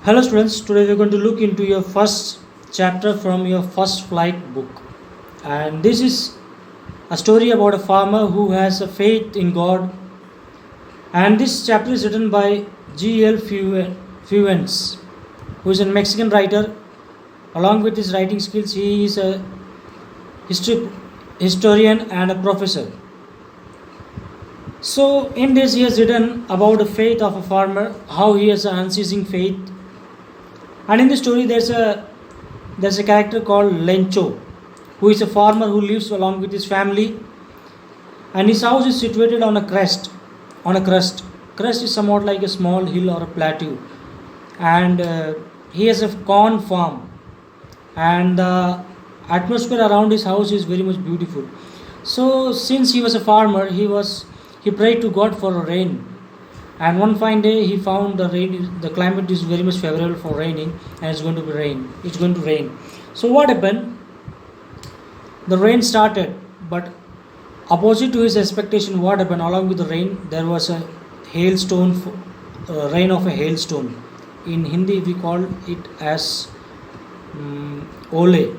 Hello students, today we're going to look into your first chapter from your first flight book. And this is a story about a farmer who has a faith in God. And this chapter is written by G.L. Fuentes, who is a Mexican writer. Along with his writing skills, he is a historian and a professor. So in this he has written about the faith of a farmer, how he has an unceasing faith. And in the story there's a character called Lencho, who is a farmer who lives along with his family, and his house is situated on a crest. On a crest. Crest is somewhat like a small hill or a plateau, and he has a corn farm, and the atmosphere around his house is very much beautiful. So since he was a farmer, he prayed to God for a rain, and one fine day he found the climate is very much favorable for raining, and it's going to rain. So what happened? The rain started, but opposite to his expectation, what happened? Along with the rain there was a hailstone, rain of a hailstone. In Hindi we call it as ole,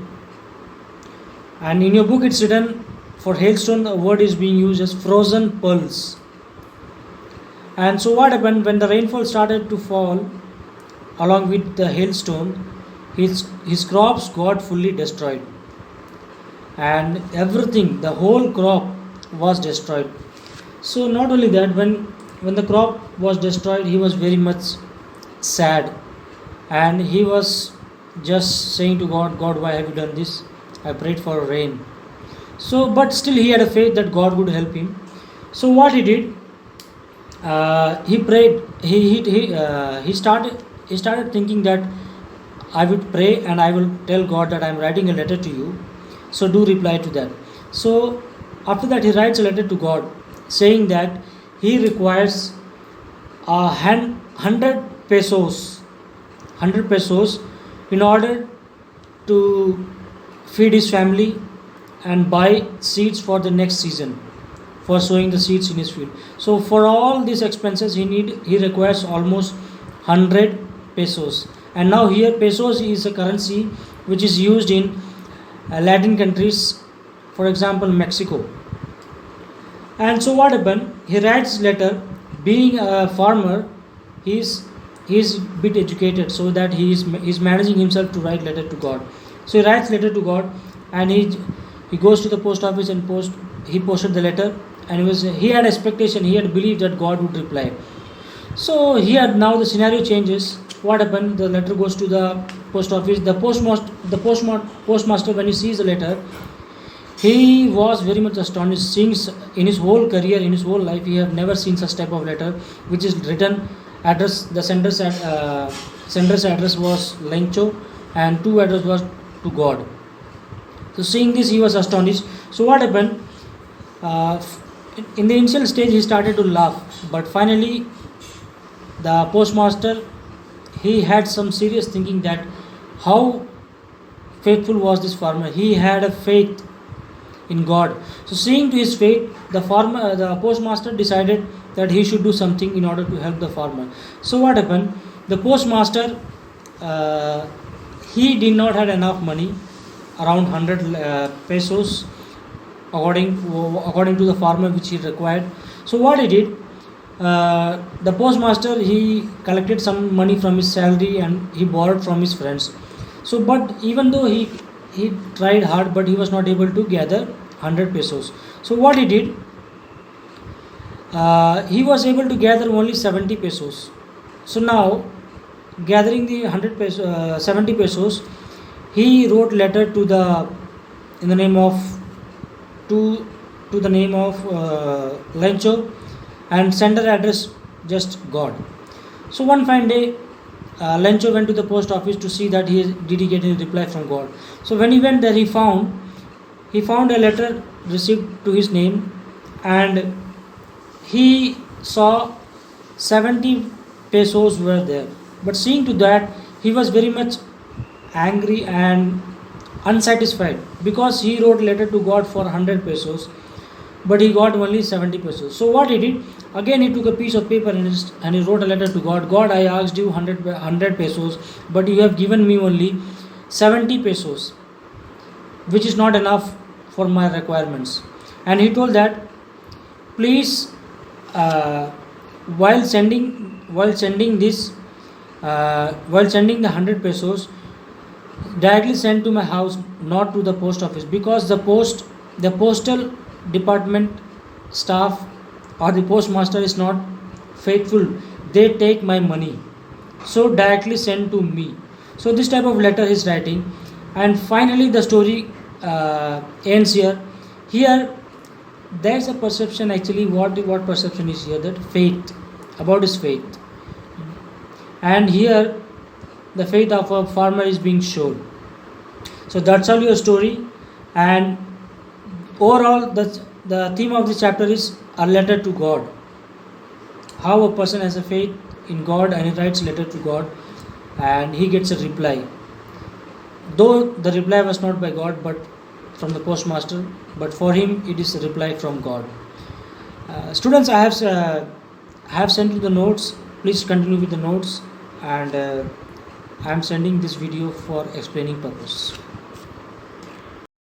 and in your book it's written for hailstone the word is being used as frozen pearls. And so what happened when the rainfall started to fall along with the hailstone, his crops got fully destroyed, and everything, the whole crop was destroyed. So not only that, when the crop was destroyed, he was very much sad, and he was just saying to God, God, why have you done this? I prayed for rain. So but still he had a faith that God would help him. So what he did, he prayed. He started thinking that I would pray and I will tell God that I am writing a letter to you, so do reply to that. So after that he writes a letter to God saying that he requires 100 pesos in order to feed his family and buy seeds for the next season, for sowing the seeds in his field. So for all these expenses he requires almost 100 pesos. And now here pesos is a currency which is used in Latin countries, for example Mexico. And so what happened? He writes letter. Being a farmer, he's a bit educated, so that he's managing himself to write letter to God. So he writes letter to God, and he goes to the post office and he posted the letter, and he had expectation, he had believed that God would reply. So here now the scenario changes. What happened? The letter goes to the post office. The postmaster, when he sees the letter, he was very much astonished. Since in his whole career, in his whole life, he have never seen such type of letter, which is written address. The sender's address was Lencho, and two address was to God. So seeing this, he was astonished. So what happened? In the initial stage, he started to laugh, but finally, the postmaster, he had some serious thinking that how faithful was this farmer. He had a faith in God. So seeing to his faith, the postmaster decided that he should do something in order to help the farmer. So what happened? The postmaster, he did not have enough money, around 100 pesos, according to the farmer, which he required. So what he did, the postmaster, he collected some money from his salary and he borrowed from his friends. So but even though he tried hard, but he was not able to gather 100 pesos. So what he did, he was able to gather only 70 pesos. So now, gathering the 70 pesos, he wrote letter to the name of Lencho, and sender address just God. So one fine day, Lencho went to the post office to see that did he get any reply from God. So when he went there, he found a letter received to his name, and he saw 70 pesos were there. But seeing to that, he was very much angry and unsatisfied, because he wrote letter to God for 100 pesos, but he got only 70 pesos. So what he did, again he took a piece of paper and he wrote a letter to God. God, I asked you 100 pesos, but you have given me only 70 pesos, which is not enough for my requirements. And he told that, please, uh, while sending this, while sending the 100 pesos, directly sent to my house, not to the post office, because the postal department staff or the postmaster is not faithful. They take my money, so directly send to me. So this type of letter he's writing, and finally the story ends here. Here there's a perception, actually. What perception is here? That faith, about his faith. And here the faith of a farmer is being shown. So that's all your story. And overall, the theme of this chapter is a letter to God. How a person has a faith in God and he writes letter to God, and he gets a reply. Though the reply was not by God but from the postmaster, but for him it is a reply from God. Students, I have sent you the notes. Please continue with the notes, and I am sending this video for explaining purpose.